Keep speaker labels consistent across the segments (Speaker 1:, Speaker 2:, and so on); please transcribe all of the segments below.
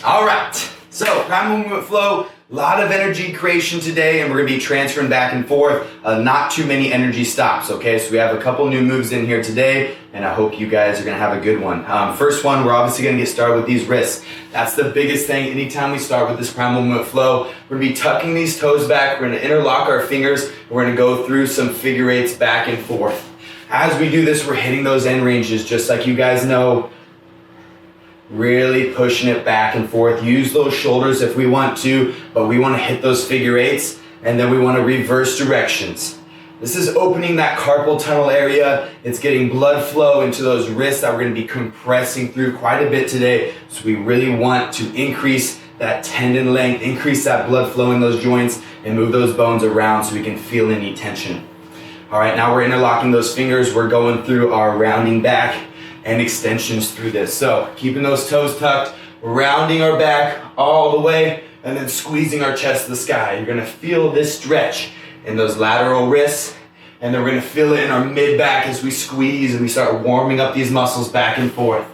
Speaker 1: All right, so primal movement flow, a lot of energy creation today, and we're gonna be transferring back and forth, not too many energy stops, okay? So we have a couple new moves in here today, and I hope you guys are gonna have a good one. First one, we're obviously gonna get started with these wrists. That's the biggest thing. Anytime we start with this primal movement flow, we're gonna be tucking these toes back, we're gonna interlock our fingers, and we're gonna go through some figure eights back and forth. As we do this, we're hitting those end ranges, just like you guys know. Really pushing it back and forth. Use those shoulders if we want to, but we want to hit those figure eights, and then we want to reverse directions. This is opening that carpal tunnel area. It's getting blood flow into those wrists that we're going to be compressing through quite a bit today. So we really want to increase that tendon length, increase that blood flow in those joints, and move those bones around so we can feel any tension. All right, now we're interlocking those fingers. We're going through our rounding back and extensions through this. So keeping those toes tucked, rounding our back all the way, and then squeezing our chest to the sky. You're gonna feel this stretch in those lateral wrists, and then we're gonna feel it in our mid back as we squeeze and we start warming up these muscles back and forth.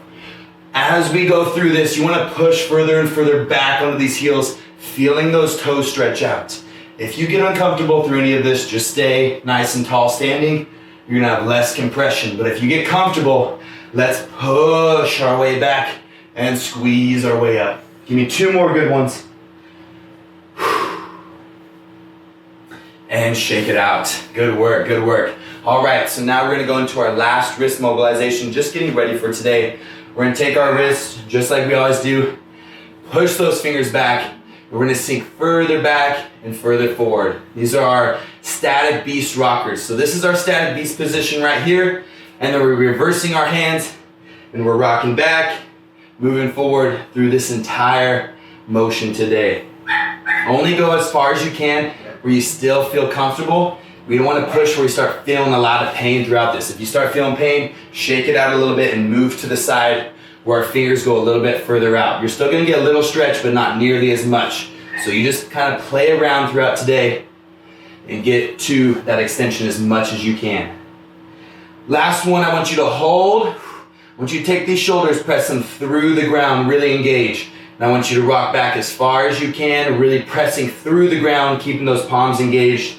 Speaker 1: As we go through this, you wanna push further and further back onto these heels, feeling those toes stretch out. If you get uncomfortable through any of this, just stay nice and tall standing. You're gonna have less compression, but if you get comfortable, let's push our way back and squeeze our way up. Give me two more good ones. And shake it out. Good work, good work. All right, so now we're gonna go into our last wrist mobilization, just getting ready for today. We're gonna take our wrists, just like we always do, push those fingers back. We're gonna sink further back and further forward. These are our static beast rockers. So this is our static beast position right here. And then we're reversing our hands and we're rocking back, moving forward through this entire motion today. Only go as far as you can where you still feel comfortable. We don't want to push where we start feeling a lot of pain throughout this. If you start feeling pain, shake it out a little bit and move to the side where our fingers go a little bit further out. You're still going to get a little stretch, but not nearly as much. So you just kind of play around throughout today and get to that extension as much as you can. Last one, I want you to hold. I want you to take these shoulders, press them through the ground, really engage. And I want you to rock back as far as you can, really pressing through the ground, keeping those palms engaged.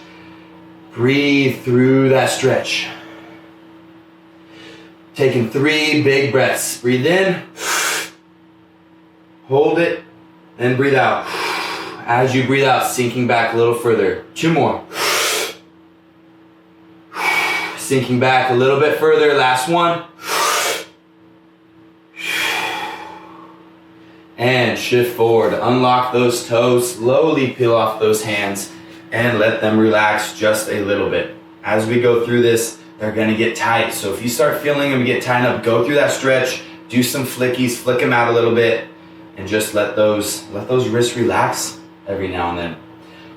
Speaker 1: Breathe through that stretch. Taking 3 big breaths. Breathe in, hold it, and breathe out. As you breathe out, sinking back a little further. 2 more. Sinking back a little bit further, last one. And shift forward, unlock those toes, slowly peel off those hands and let them relax just a little bit. As we go through this, they're gonna get tight. So if you start feeling them get tightened up, go through that stretch, do some flickies, flick them out a little bit, and just let those wrists relax every now and then.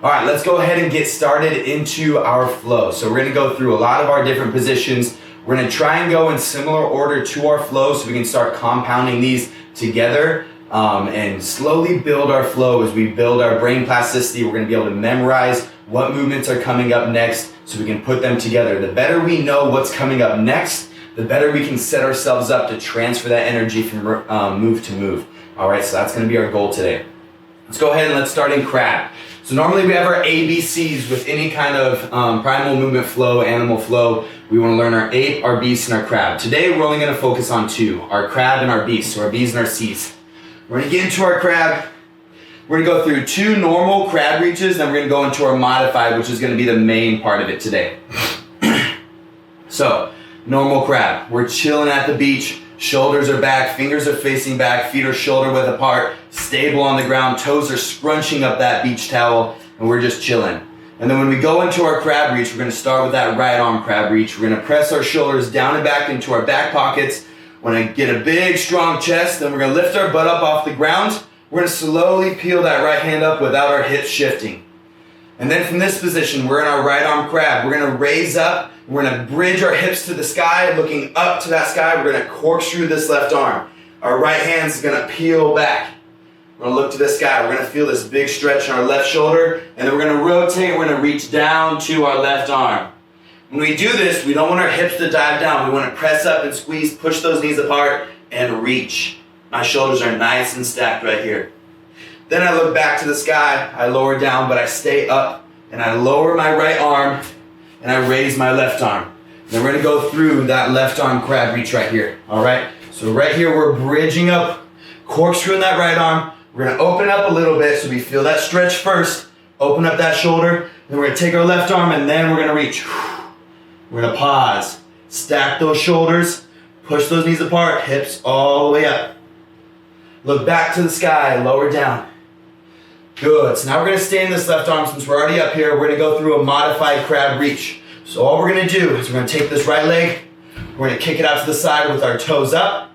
Speaker 1: All right, let's go ahead and get started into our flow. So we're gonna go through a lot of our different positions. We're gonna try and go in similar order to our flow so we can start compounding these together and slowly build our flow. As we build our brain plasticity, we're gonna be able to memorize what movements are coming up next so we can put them together. The better we know what's coming up next, the better we can set ourselves up to transfer that energy from move to move. All right, so that's gonna be our goal today. Let's go ahead and let's start in crab. So normally we have our ABCs with any kind of primal movement flow, animal flow. We want to learn our ape, our beast, and our crab. Today we're only going to focus on 2, our crab and our beast, so our B's and our C's. We're going to get into our crab. We're going to go through 2 normal crab reaches, then we're going to go into our modified, which is going to be the main part of it today. So, normal crab. We're chilling at the beach. Shoulders are back, fingers are facing back, feet are shoulder width apart, stable on the ground, toes are scrunching up that beach towel, and we're just chilling. And then when we go into our crab reach, we're gonna start with that right arm crab reach. We're gonna press our shoulders down and back into our back pockets. We're gonna get a big, strong chest, then we're gonna lift our butt up off the ground. We're gonna slowly peel that right hand up without our hips shifting. And then from this position, we're in our right arm crab. We're gonna raise up. We're gonna bridge our hips to the sky, looking up to that sky. We're gonna corkscrew this left arm. Our right hand's gonna peel back. We're gonna look to the sky. We're gonna feel this big stretch in our left shoulder, and then we're gonna rotate. We're gonna reach down to our left arm. When we do this, we don't want our hips to dive down. We wanna press up and squeeze, push those knees apart, and reach. My shoulders are nice and stacked right here. Then I look back to the sky, I lower down, but I stay up, and I lower my right arm, and I raise my left arm. Then we're gonna go through that left arm crab reach right here, all right? So right here, we're bridging up, corkscrewing that right arm. We're gonna open up a little bit so we feel that stretch first, open up that shoulder, then we're gonna take our left arm and then we're gonna reach. We're gonna pause, stack those shoulders, push those knees apart, hips all the way up. Look back to the sky, lower down. Good, so now we're gonna stay in this left arm since we're already up here. We're gonna go through a modified crab reach. So all we're gonna do is we're gonna take this right leg, we're gonna kick it out to the side with our toes up.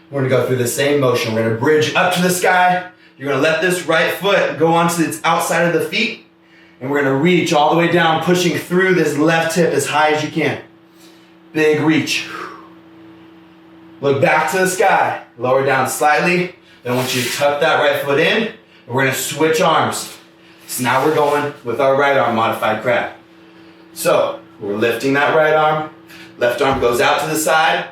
Speaker 1: We're gonna go through the same motion. We're gonna bridge up to the sky. You're gonna let this right foot go onto the outside of the feet, and we're gonna reach all the way down, pushing through this left hip as high as you can. Big reach. Look back to the sky, lower down slightly. Then I want you to tuck that right foot in. We're gonna switch arms. So now we're going with our right arm modified crab. So we're lifting that right arm, left arm goes out to the side.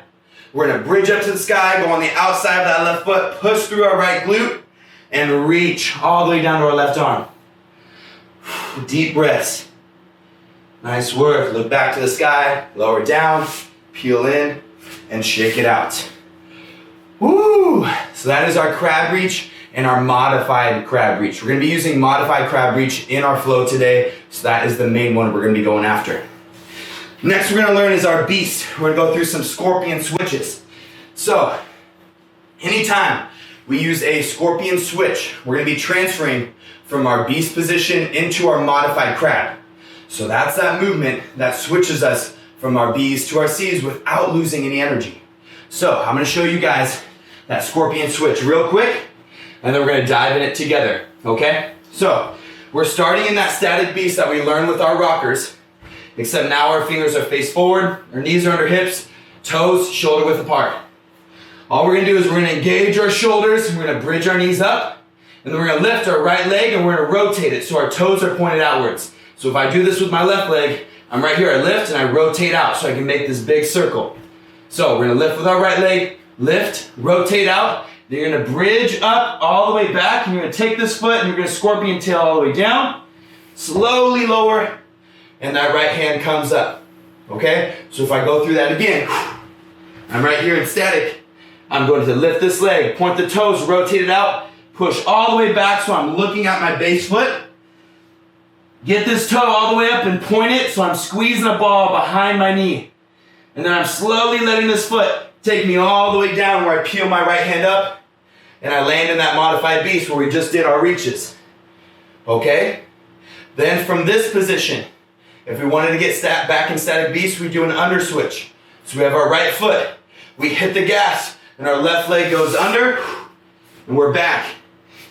Speaker 1: We're gonna bridge up to the sky, go on the outside of that left foot, push through our right glute, and reach all the way down to our left arm. Deep breaths. Nice work. Look back to the sky, lower down, peel in, and shake it out. Woo! So that is our crab reach and our modified crab reach. We're gonna be using modified crab reach in our flow today, so that is the main one we're gonna be going after. Next we're gonna learn is our beast. We're gonna go through some scorpion switches. So, anytime we use a scorpion switch, we're gonna be transferring from our beast position into our modified crab. So that's that movement that switches us from our B's to our C's without losing any energy. So I'm gonna show you guys that scorpion switch real quick, and then we're gonna dive in it together, okay? So we're starting in that static beast that we learned with our rockers, except now our fingers are face forward, our knees are under hips, toes shoulder width apart. All we're gonna do is we're gonna engage our shoulders, we're gonna bridge our knees up, and then we're gonna lift our right leg and we're gonna rotate it so our toes are pointed outwards. So if I do this with my left leg, I'm right here, I lift and I rotate out so I can make this big circle. So we're gonna lift with our right leg, lift, rotate out, then you're gonna bridge up all the way back, and you're gonna take this foot and you're gonna scorpion tail all the way down, slowly lower, and that right hand comes up, okay? So if I go through that again, I'm right here in static, I'm going to lift this leg, point the toes, rotate it out, push all the way back so I'm looking at my base foot, get this toe all the way up and point it so I'm squeezing a ball behind my knee. And then I'm slowly letting this foot take me all the way down where I peel my right hand up and I land in that modified beast where we just did our reaches. Okay? Then from this position, if we wanted to get back in static beast, we do an under switch. So we have our right foot, we hit the gas, and our left leg goes under, and we're back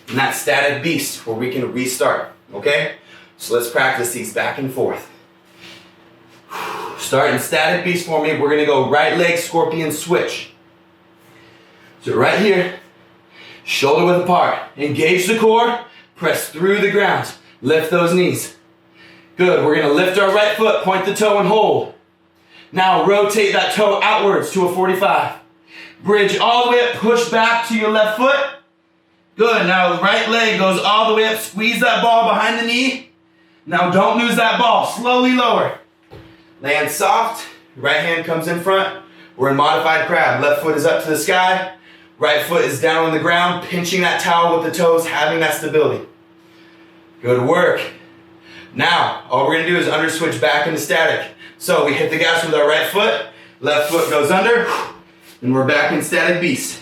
Speaker 1: in that static beast where we can restart. Okay? So let's practice these back and forth. Start in static beast for me. We're gonna go right leg scorpion switch. So right here, shoulder width apart. Engage the core, press through the ground. Lift those knees. Good, we're gonna lift our right foot, point the toe and hold. Now rotate that toe outwards to a 45. Bridge all the way up, push back to your left foot. Good, now the right leg goes all the way up, squeeze that ball behind the knee. Now don't lose that ball, slowly lower. Land soft, right hand comes in front. We're in modified crab. Left foot is up to the sky, right foot is down on the ground, pinching that towel with the toes, having that stability. Good work. Now, all we're gonna do is under switch back into static. So we hit the gas with our right foot, left foot goes under, and we're back in static beast.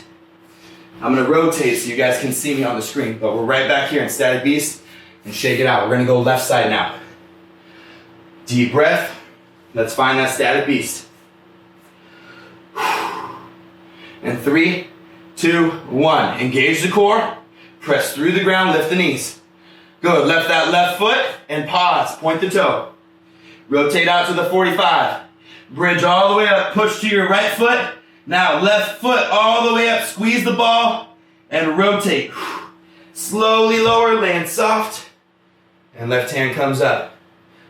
Speaker 1: I'm gonna rotate so you guys can see me on the screen, but we're right back here in static beast, and shake it out. We're gonna go left side now. Deep breath. Let's find that static beast. And 3, 2, 1. Engage the core, press through the ground, lift the knees. Good, lift that left foot and pause, point the toe. Rotate out to the 45. Bridge all the way up, push to your right foot. Now left foot all the way up, squeeze the ball and rotate. Slowly lower, land soft, and left hand comes up.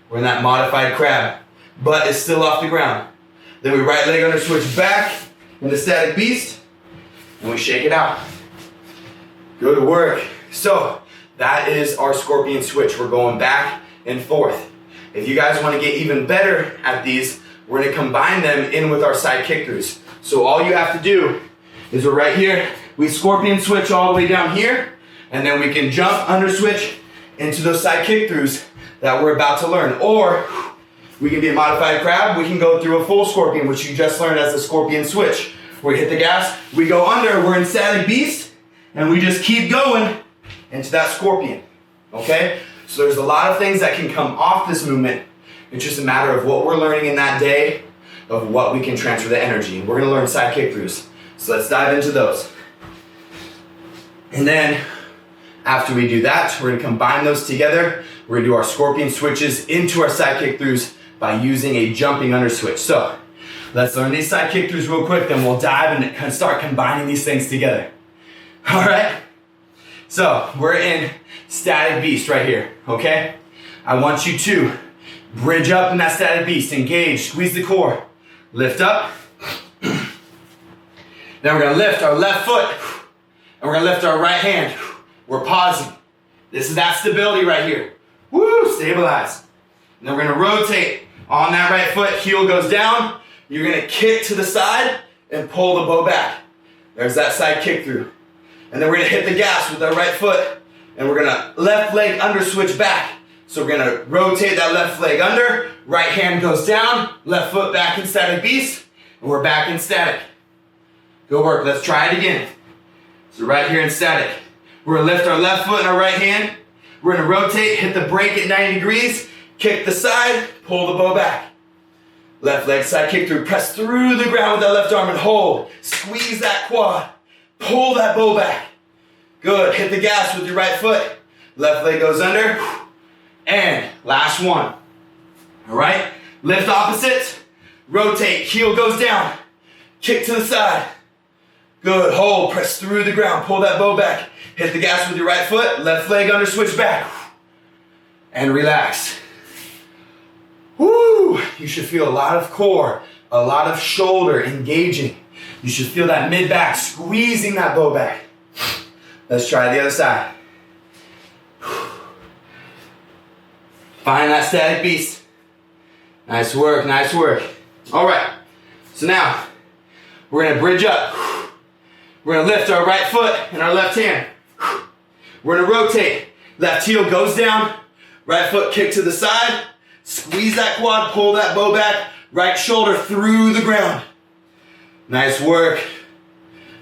Speaker 1: We're in that modified crab. Butt is still off the ground. Then we right leg under switch back into static beast, and we shake it out. Good work. So That is our scorpion switch. We're going back and forth. If you guys want to get even better at these, we're going to combine them in with our side kick throughs. So all you have to do is we're right here, we scorpion switch all the way down here, and then we can jump under switch into those side kick throughs that we're about to learn. Or we can be a modified crab, we can go through a full scorpion, which you just learned as a scorpion switch. We hit the gas, we go under, we're in static beast, and we just keep going into that scorpion, okay? So there's a lot of things that can come off this movement. It's just a matter of what we're learning in that day, of what we can transfer the energy. We're gonna learn side kick throughs. So let's dive into those. And then after we do that, we're gonna combine those together. We're gonna do our scorpion switches into our side kick throughs by using a jumping under switch. So let's learn these side kick throughs real quick, then we'll dive and start combining these things together. All right? So we're in static beast right here, okay? I want you to bridge up in that static beast, engage, squeeze the core, lift up. Then we're gonna lift our left foot, and we're gonna lift our right hand. We're pausing. This is that stability right here. Woo, stabilize. And then we're gonna rotate on that right foot, heel goes down. You're gonna kick to the side and pull the bow back. There's that side kick through. And then we're gonna hit the gas with our right foot, and we're gonna left leg under switch back. So we're gonna rotate that left leg under, right hand goes down, left foot back in static beast, and we're back in static. Good work, let's try it again. So right here in static. We're gonna lift our left foot and our right hand. We're gonna rotate, hit the brake at 90 degrees, kick the side, pull the bow back. Left leg side kick through, press through the ground with that left arm and hold. Squeeze that quad, pull that bow back. Good, hit the gas with your right foot. Left leg goes under, and last one. All right, lift opposites, rotate, heel goes down, kick to the side. Good, hold, press through the ground, pull that bow back. Hit the gas with your right foot, left leg under switch back. And relax. Woo! You should feel a lot of core, a lot of shoulder engaging. You should feel that mid back, squeezing that bow back. Let's try the other side. Find that static beast. Nice work, nice work. All right, so now we're gonna bridge up. We're gonna lift our right foot and our left hand. We're gonna rotate. Left heel goes down, right foot kick to the side, squeeze that quad, pull that bow back, right shoulder through the ground. Nice work.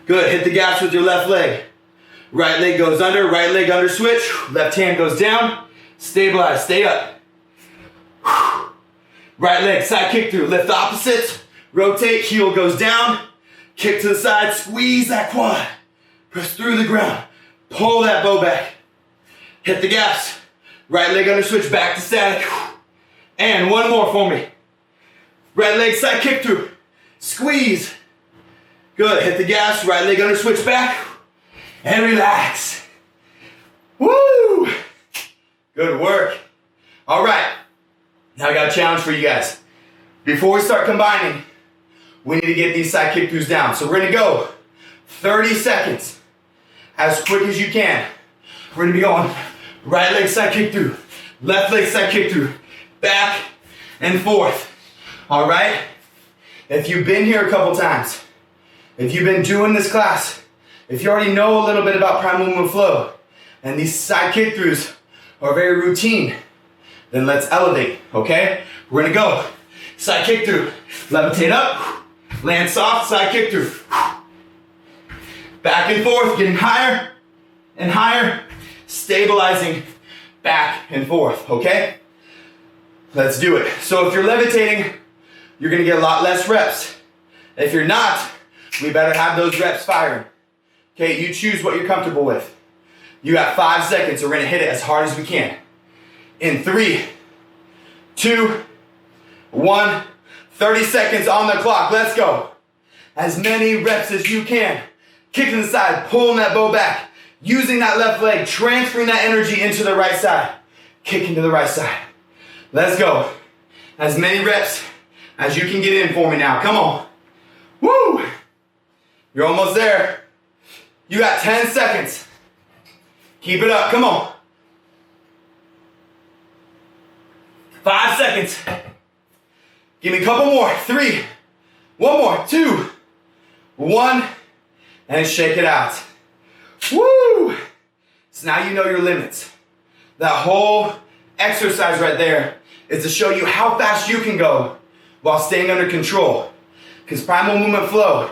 Speaker 1: Good, hit the gas with your left leg. Right leg goes under, right leg under switch, left hand goes down, stabilize, stay up. Right leg, side kick through, lift opposites, rotate, heel goes down, kick to the side, squeeze that quad, press through the ground, pull that bow back, hit the gas, right leg under switch, back to static, and one more for me. Right leg, side kick through, squeeze, good, hit the gas, right leg under switch back, and relax. Woo! Good work. All right, now I got a challenge for you guys. Before we start combining, we need to get these side kick throughs down. So we're gonna go 30 seconds, as quick as you can. We're gonna be going right leg side kick through, left leg side kick through, back and forth. All right? If you've been here a couple times, if you've been doing this class, if you already know a little bit about primal movement flow, and these side kick throughs are very routine, then let's elevate, okay? We're gonna go side kick through, levitate up, land soft, side kick through. Back and forth, getting higher and higher, stabilizing back and forth, okay? Let's do it. So if you're levitating, you're gonna get a lot less reps. If you're not, we better have those reps firing. Okay, you choose what you're comfortable with. You got 5 seconds, so we're gonna hit it as hard as we can. In 3, 2, 1, 30 seconds on the clock, let's go. As many reps as you can. Kicking the side, pulling that bow back, using that left leg, transferring that energy into the right side. Kicking to the right side. Let's go. As many reps as you can get in for me now, come on. Woo! You're almost there. You got 10 seconds. Keep it up, come on. 5 seconds. Give me a couple more. 3, one more, 2, 1, and shake it out. Woo! So now you know your limits. That whole exercise right there is to show you how fast you can go while staying under control. Because primal movement flow,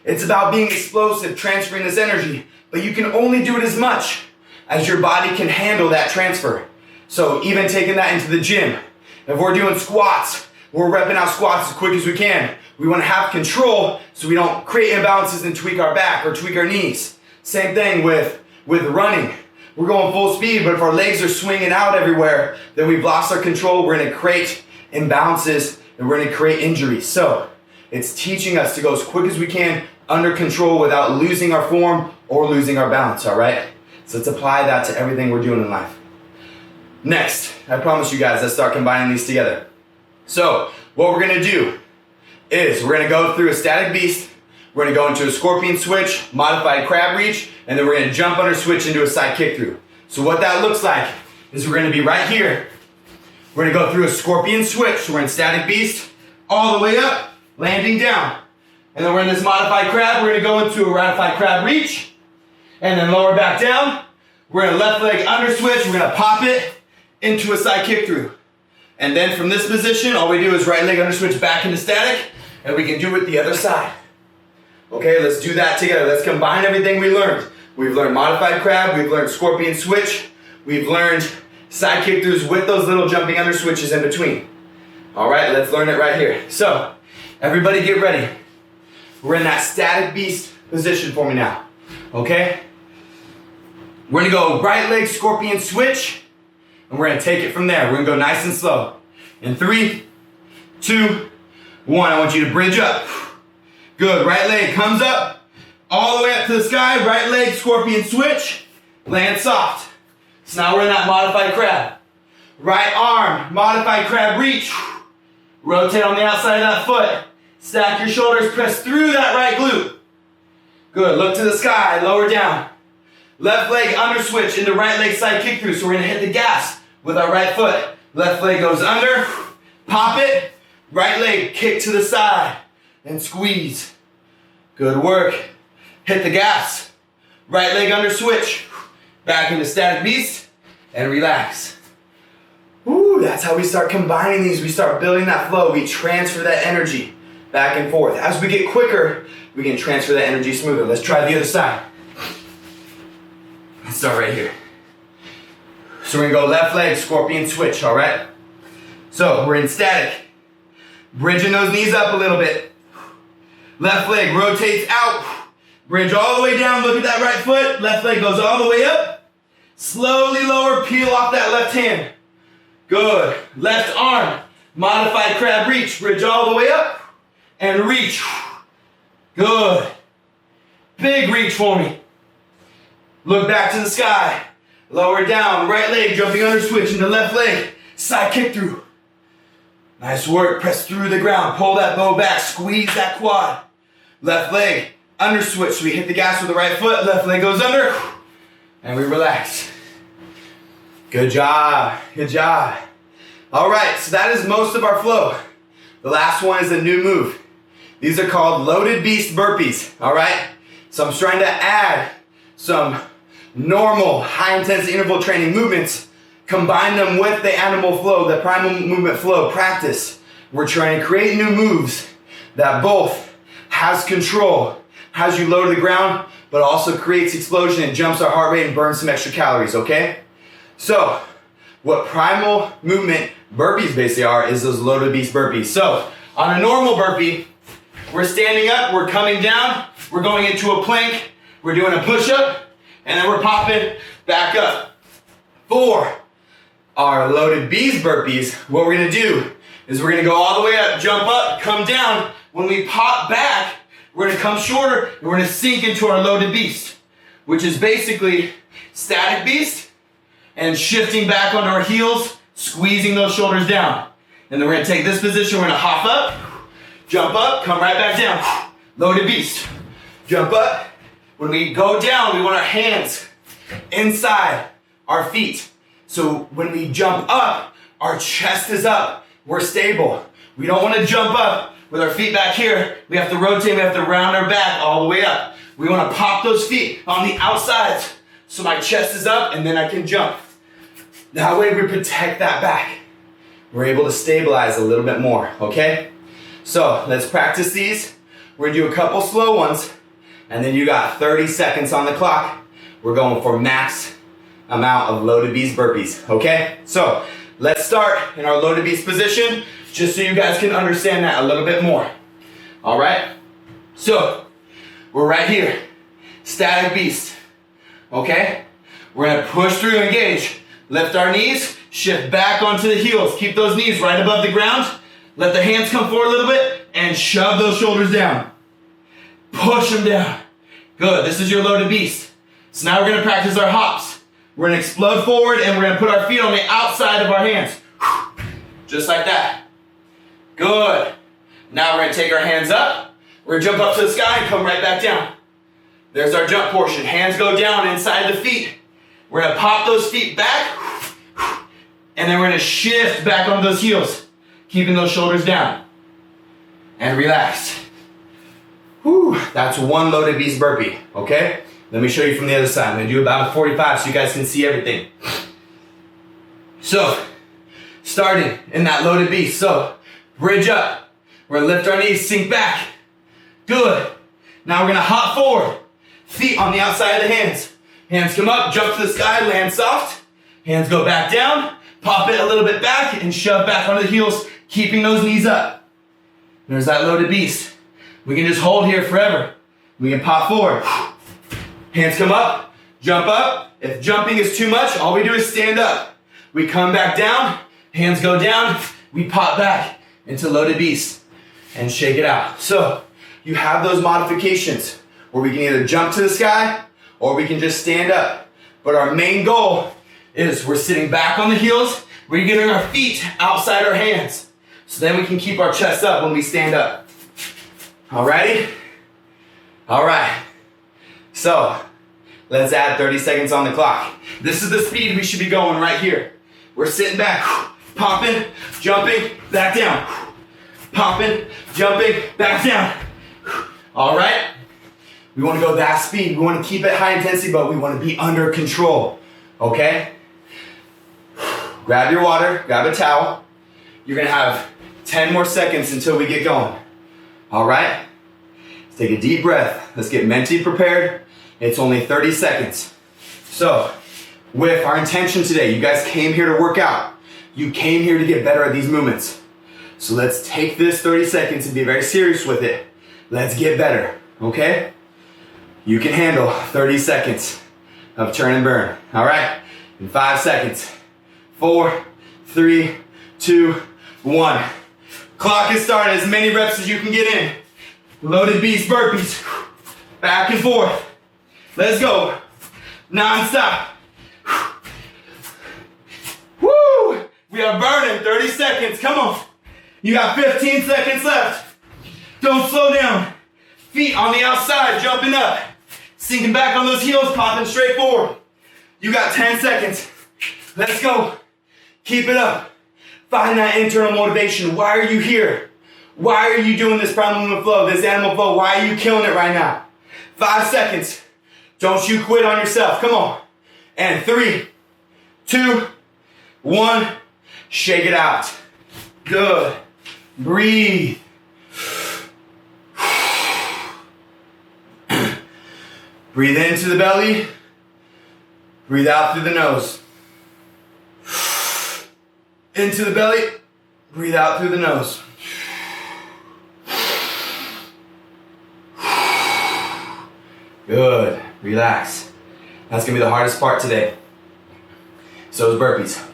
Speaker 1: it's about being explosive, transferring this energy, but you can only do it as much as your body can handle that transfer. So even taking that into the gym, if we're doing squats, we're repping out squats as quick as we can. We want to have control so we don't create imbalances and tweak our back or tweak our knees. Same thing with running. We're going full speed, but if our legs are swinging out everywhere, then we've lost our control. We're going to create imbalances and we're going to create injuries. So it's teaching us to go as quick as we can under control without losing our form or losing our balance, all right? So let's apply that to everything we're doing in life. Next, I promise you guys, let's start combining these together. So what we're going to do is we're going to go through a static beast. We're going to go into a scorpion switch, modified crab reach, and then we're going to jump under switch into a side kick through. So what that looks like is we're going to be right here. We're going to go through a scorpion switch. So we're in static beast, all the way up, landing down. And then we're in this modified crab. We're going to go into a modified crab reach, and then lower back down. We're going to left leg under switch. We're going to pop it into a side kick through. And then from this position, all we do is right leg under switch back into static, and we can do it the other side. Okay, let's do that together. Let's combine everything we learned. We've learned modified crab, we've learned scorpion switch, we've learned side kick throughs with those little jumping under switches in between. All right, let's learn it right here. So, everybody get ready. We're in that static beast position for me now. Okay? We're gonna go right leg scorpion switch, and we're gonna take it from there. We're gonna go nice and slow. In 3, 2, 1, I want you to bridge up. Good, right leg comes up, all the way up to the sky, right leg scorpion switch, land soft. So now we're in that modified crab. Right arm, modified crab reach. Rotate on the outside of that foot. Stack your shoulders, press through that right glute. Good, look to the sky, lower down. Left leg under switch into right leg side kick through. So we're gonna hit the gas with our right foot. Left leg goes under, pop it, right leg kick to the side and squeeze. Good work. Hit the gas. Right leg under switch. Back into static beast and relax. Ooh, that's how we start combining these. We start building that flow. We transfer that energy back and forth. As we get quicker, we can transfer that energy smoother. Let's try the other side. Let's start right here. So we're gonna go left leg, scorpion switch, all right? So we're in static. Bridging those knees up a little bit. Left leg rotates out. Bridge all the way down, look at that right foot. Left leg goes all the way up. Slowly lower, peel off that left hand. Good. Left arm, modified crab reach. Bridge all the way up and reach. Good. Big reach for me. Look back to the sky. Lower down, right leg jumping under switch into left leg. Side kick through. Nice work. Press through the ground. Pull that bow back. Squeeze that quad. Left leg under switch. So we hit the gas with the right foot. Left leg goes under. And we relax. Good job. Good job. All right. So that is most of our flow. The last one is a new move. These are called loaded beast burpees. All right. So I'm trying to add some normal high intensity interval training movements. Combine them with the animal flow, the primal movement flow practice. We're trying to create new moves that both has control, has you low to the ground, but also creates explosion and jumps our heart rate and burns some extra calories, okay? So, what primal movement burpees basically are is those loaded beast burpees. So, on a normal burpee, we're standing up, we're coming down, we're going into a plank, we're doing a push-up, and then we're popping back up. For our loaded beast burpees, what we're gonna do is we're gonna go all the way up, jump up, come down. When we pop back, we're gonna come shorter and we're gonna sink into our loaded beast, which is basically static beast and shifting back onto our heels, squeezing those shoulders down. And then we're gonna take this position, we're gonna hop up, jump up, come right back down. Loaded beast. Jump up. When we go down, we want our hands inside our feet. So when we jump up, our chest is up. We're stable. We don't want to jump up with our feet back here. We have to rotate, we have to round our back all the way up. We want to pop those feet on the outsides so my chest is up and then I can jump. That way we protect that back. We're able to stabilize a little bit more, okay? So let's practice these. We're gonna do a couple slow ones, and then you got 30 seconds on the clock. We're going for max amount of loaded beast burpees, okay? So let's start in our loaded beast position, just so you guys can understand that a little bit more. All right? So we're right here, static beast, okay? We're gonna push through, engage, lift our knees, shift back onto the heels. Keep those knees right above the ground. Let the hands come forward a little bit and shove those shoulders down. Push them down. Good, this is your loaded beast. So now we're gonna practice our hops. We're gonna explode forward and we're gonna put our feet on the outside of our hands. Just like that. Good. Now we're gonna take our hands up. We're gonna jump up to the sky and come right back down. There's our jump portion. Hands go down inside the feet. We're gonna pop those feet back, and then we're gonna shift back on those heels, keeping those shoulders down. And relax. Whew, that's one loaded beast burpee, okay? Let me show you from the other side. I'm gonna do about a 45 so you guys can see everything. So, starting in that loaded beast. So, bridge up. We're gonna lift our knees, sink back. Good. Now we're gonna hop forward. Feet on the outside of the hands. Hands come up, jump to the sky, land soft. Hands go back down, pop it a little bit back, and shove back onto the heels, keeping those knees up. There's that loaded beast. We can just hold here forever. We can pop forward. Hands come up, jump up. If jumping is too much, all we do is stand up. We come back down, hands go down, we pop back into loaded beast and shake it out. So you have those modifications where we can either jump to the sky or we can just stand up. But our main goal is we're sitting back on the heels, we're getting our feet outside our hands. So then we can keep our chest up when we stand up. Alrighty? Alright. So, let's add 30 seconds on the clock. This is the speed we should be going right here. We're sitting back, popping, jumping, back down. Popping, jumping, back down. Alright? We want to go that speed. We want to keep it high intensity, but we want to be under control. Okay? Grab your water, grab a towel. You're going to have 10 more seconds until we get going. Alright? Let's take a deep breath. Let's get mentally prepared. It's only 30 seconds. So, with our intention today, you guys came here to work out. You came here to get better at these movements. So let's take this 30 seconds and be very serious with it. Let's get better, okay? You can handle 30 seconds of turn and burn, all right? In 5 seconds. 4, 3, 2, 1. Clock is started, as many reps as you can get in. Loaded beast burpees. Back and forth. Let's go. Non-stop. Woo! We are burning 30 seconds, come on. You got 15 seconds left. Don't slow down. Feet on the outside, jumping up. Sinking back on those heels, popping straight forward. You got 10 seconds. Let's go. Keep it up. Find that internal motivation. Why are you here? Why are you doing this primal movement flow, this animal flow? Why are you killing it right now? 5 seconds. Don't you quit on yourself. Come on. And 3, 2, 1. Shake it out. Good. Breathe. Breathe into the belly. Breathe out through the nose. Into the belly. Breathe out through the nose. Good. Relax. That's going to be the hardest part today. So is burpees.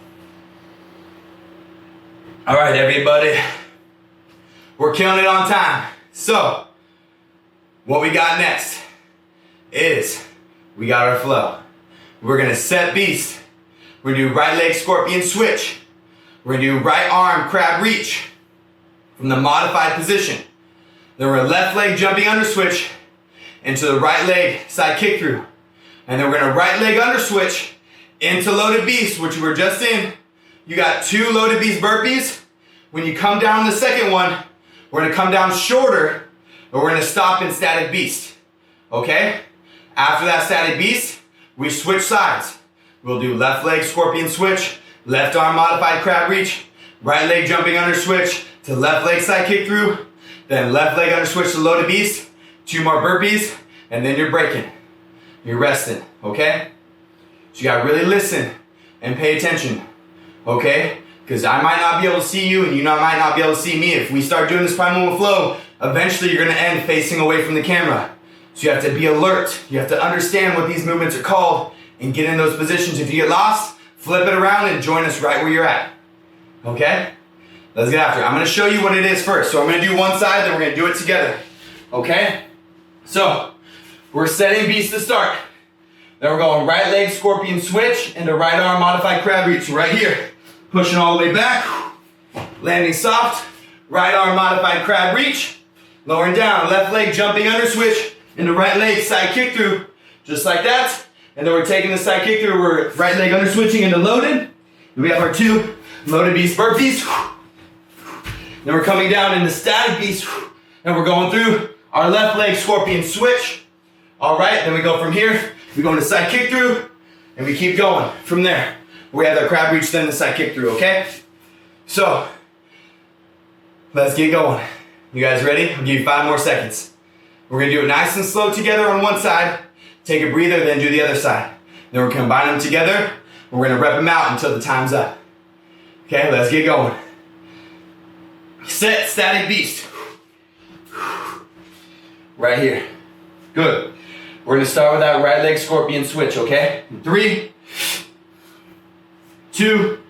Speaker 1: All right, everybody. We're killing it on time. So, what we got next is we got our flow. We're going to set beast. We're going to do right leg scorpion switch. We're going to do right arm crab reach from the modified position. Then we're left leg jumping under switch into the right leg side kick through. And then we're going to right leg under switch into loaded beast, which we were just in, You got 2 loaded beast burpees. When you come down the second one, we're gonna come down shorter, but we're gonna stop in static beast, okay? After that static beast, we switch sides. We'll do left leg scorpion switch, left arm modified crab reach, right leg jumping under switch to left leg side kick through, then left leg under switch to loaded beast, 2 more burpees, and then you're breaking. You're resting, okay? So you gotta really listen and pay attention, okay? Because I might not be able to see you and you might not be able to see me. If we start doing this prime movement flow, eventually you're gonna end facing away from the camera. So you have to be alert. You have to understand what these movements are called and get in those positions. If you get lost, flip it around and join us right where you're at, okay? Let's get after it. I'm gonna show you what it is first. So I'm gonna do one side, then we're gonna do it together, okay? So, we're setting beast to start. Then we're going right leg scorpion switch into right arm modified crab reach. So right here, pushing all the way back, landing soft, right arm modified crab reach, lowering down, left leg jumping under switch into right leg side kick through, just like that. And then we're taking the side kick through, we're right leg under switching into loaded. Then we have our 2 loaded beast burpees. Then we're coming down into static beast, and we're going through our left leg scorpion switch. All right, then we go from here, we go into side kick through, and we keep going from there. We have our crab reach, then the side kick through, okay? So, let's get going. You guys ready? I'll give you 5 more seconds. We're gonna do it nice and slow together on one side, take a breather, then do the other side. Then we're gonna combine them together, and we're gonna rep them out until the time's up. Okay, let's get going. Set static beast. Right here. Good. We're gonna start with that right leg scorpion switch, okay? 3, 2,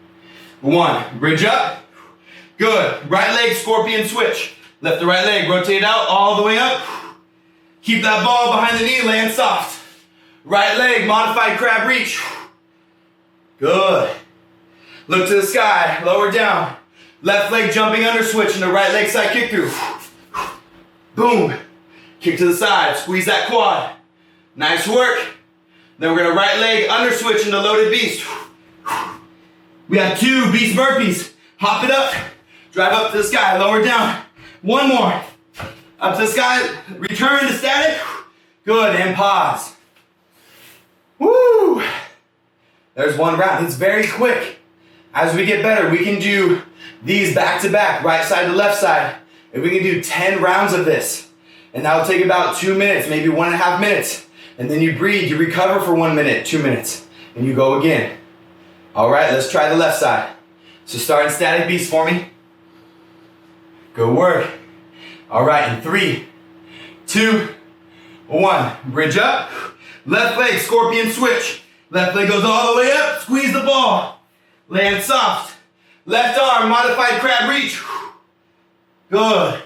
Speaker 1: 1. Bridge up. Good. Right leg scorpion switch. Lift the right leg, rotate it out all the way up. Keep that ball behind the knee, land soft. Right leg, modified crab reach. Good. Look to the sky, lower down. Left leg jumping under switch into right leg side kick through. Boom. Kick to the side, squeeze that quad. Nice work. Then we're gonna right leg under switch into loaded beast. We have 2 beast burpees. Hop it up, drive up to the sky, lower down. 1 more. Up to the sky, return to static. Good, and pause. Woo! There's 1 round. It's very quick. As we get better, we can do these back to back, right side to left side. And we can do 10 rounds of this. And that'll take about 2 minutes, maybe 1.5 minutes. And then you breathe, you recover for 1 minute, 2 minutes, and you go again. All right, let's try the left side. So start in static beast for me. Good work. All right, in 3, 2, 1. Bridge up. Left leg, scorpion switch. Left leg goes all the way up, squeeze the ball. Land soft. Left arm, modified crab reach. Good.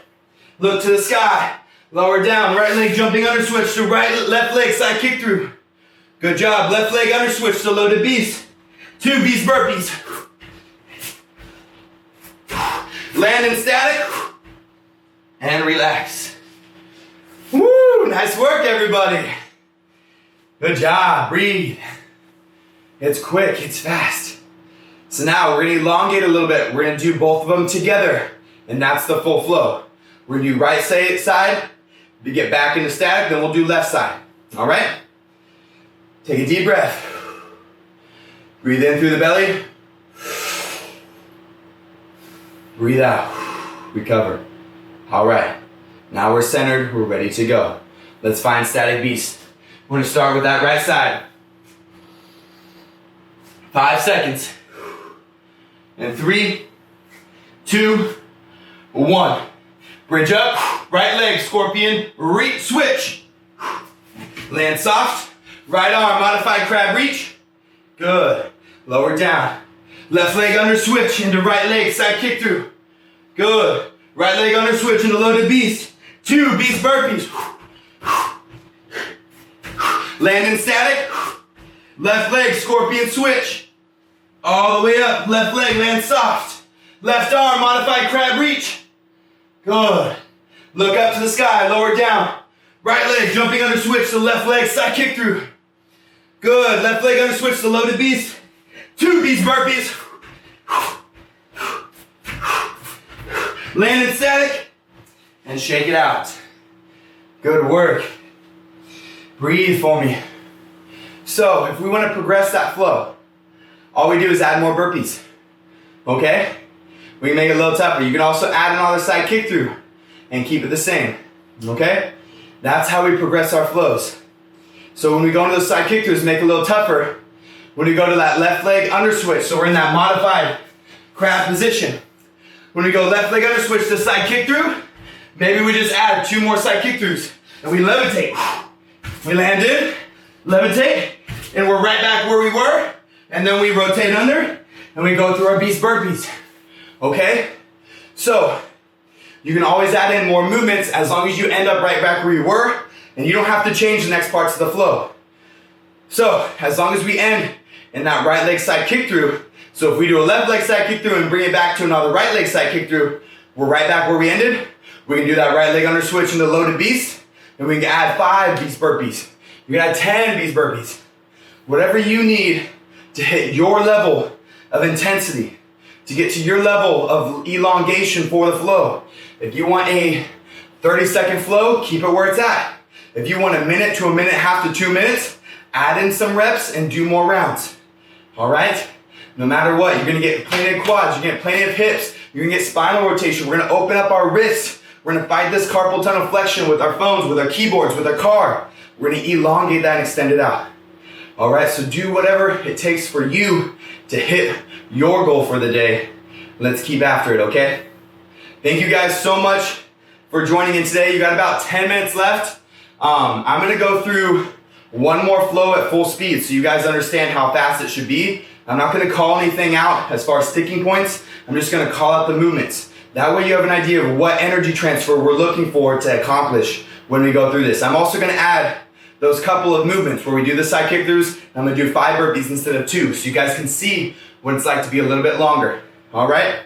Speaker 1: Look to the sky. Lower down, right leg jumping under switch to left leg side kick through. Good job, left leg under switch to loaded beast. 2 beast burpees. Land in static. And relax. Woo, nice work everybody. Good job, breathe. It's quick, it's fast. So now we're gonna elongate a little bit. We're gonna do both of them together. And that's the full flow. We're gonna do right side, we get back into static, then we'll do left side. All right? Take a deep breath. Breathe in through the belly. Breathe out. Recover. All right. Now we're centered, we're ready to go. Let's find static beast. We're gonna start with that right side. 5 seconds. And 3, 2, 1. Bridge up, right leg, scorpion, reach, switch. Land soft, right arm, modified crab reach. Good. Lower down. Left leg under switch into right leg, side kick through. Good. Right leg under switch into loaded beast. 2 beast burpees. Land in static. Left leg, scorpion switch. All the way up, left leg, land soft. Left arm, modified crab reach. Good. Look up to the sky, lower down. Right leg, jumping under switch to left leg, side kick through. Good, left leg under switch to loaded beast. 2 beast burpees. Land in static and shake it out. Good work. Breathe for me. So if we want to progress that flow, all we do is add more burpees. Okay? We can make it a little tougher. You can also add another side kick through and keep it the same. Okay? That's how we progress our flows. So when we go into the side kick throughs, make it a little tougher. When we go to that left leg under switch, so we're in that modified crab position. When we go left leg under switch to side kick through, maybe we just add 2 more side kick throughs and we levitate. We land in, levitate, and we're right back where we were, and then we rotate under and we go through our beast burpees. Okay? So you can always add in more movements as long as you end up right back where you were, and you don't have to change the next parts of the flow. So as long as we end in that right leg side kick through, so if we do a left leg side kick through and bring it back to another right leg side kick through, we're right back where we ended. We can do that right leg under switch into loaded beast, and we can add 5 beast burpees. You can add 10 beast burpees. Whatever you need to hit your level of intensity, to get to your level of elongation for the flow. If you want a 30-second flow, keep it where it's at. If you want a minute to a minute and a half to 2 minutes, add in some reps and do more rounds. All right? No matter what, you're gonna get plenty of quads, you're gonna get plenty of hips, you're gonna get spinal rotation, we're gonna open up our wrists, we're gonna fight this carpal tunnel flexion with our phones, with our keyboards, with our car. We're gonna elongate that and extend it out. All right, so do whatever it takes for you to hit your goal for the day. Let's keep after it, okay? Thank you guys so much for joining in today. You got about 10 minutes left. I'm gonna go through one more flow at full speed so you guys understand how fast it should be. I'm not gonna call anything out as far as sticking points. I'm just gonna call out the movements. That way you have an idea of what energy transfer we're looking for to accomplish when we go through this. I'm also gonna add those couple of movements where we do the side kick throughs. I'm gonna do 5 burpees instead of 2 so you guys can see what it's like to be a little bit longer. All right?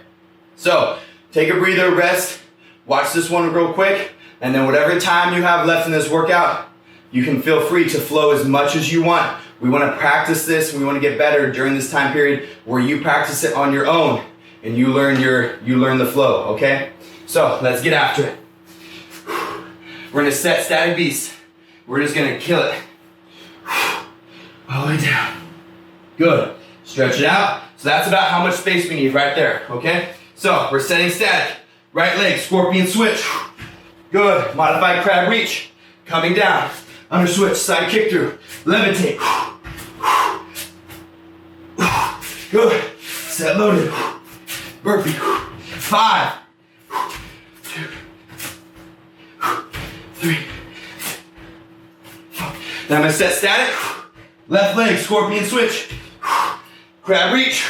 Speaker 1: So take a breather, rest, watch this one real quick, and then whatever time you have left in this workout, you can feel free to flow as much as you want. We want to practice this, we want to get better during this time period where you practice it on your own and you learn the flow, okay? So let's get after it. We're gonna set static beast. We're just gonna kill it. All the way down. Good. Stretch it out. So that's about how much space we need right there, okay? So we're setting static. Right leg, scorpion switch. Good. Modified crab reach. Coming down. Under switch, side kick through. Levitate. Good. Set loaded. Burpee. 5, 2, 3, 4. Now I'm gonna set static. Left leg, scorpion switch. Crab reach.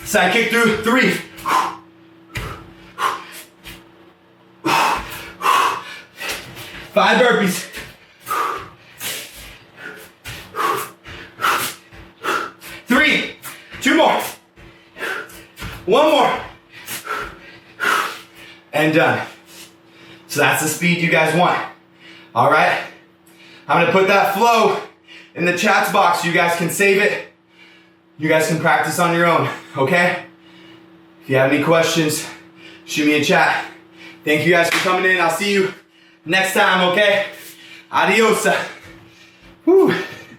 Speaker 1: Side kick through. 3. 5 burpees. 3. 2 more. 1 more. And done. So that's the speed you guys want. All right? I'm gonna put that flow in the chats box so you guys can save it. You guys can practice on your own, okay? If you have any questions, shoot me a chat. Thank you guys for coming in. I'll see you next time, okay? Adios. Whew.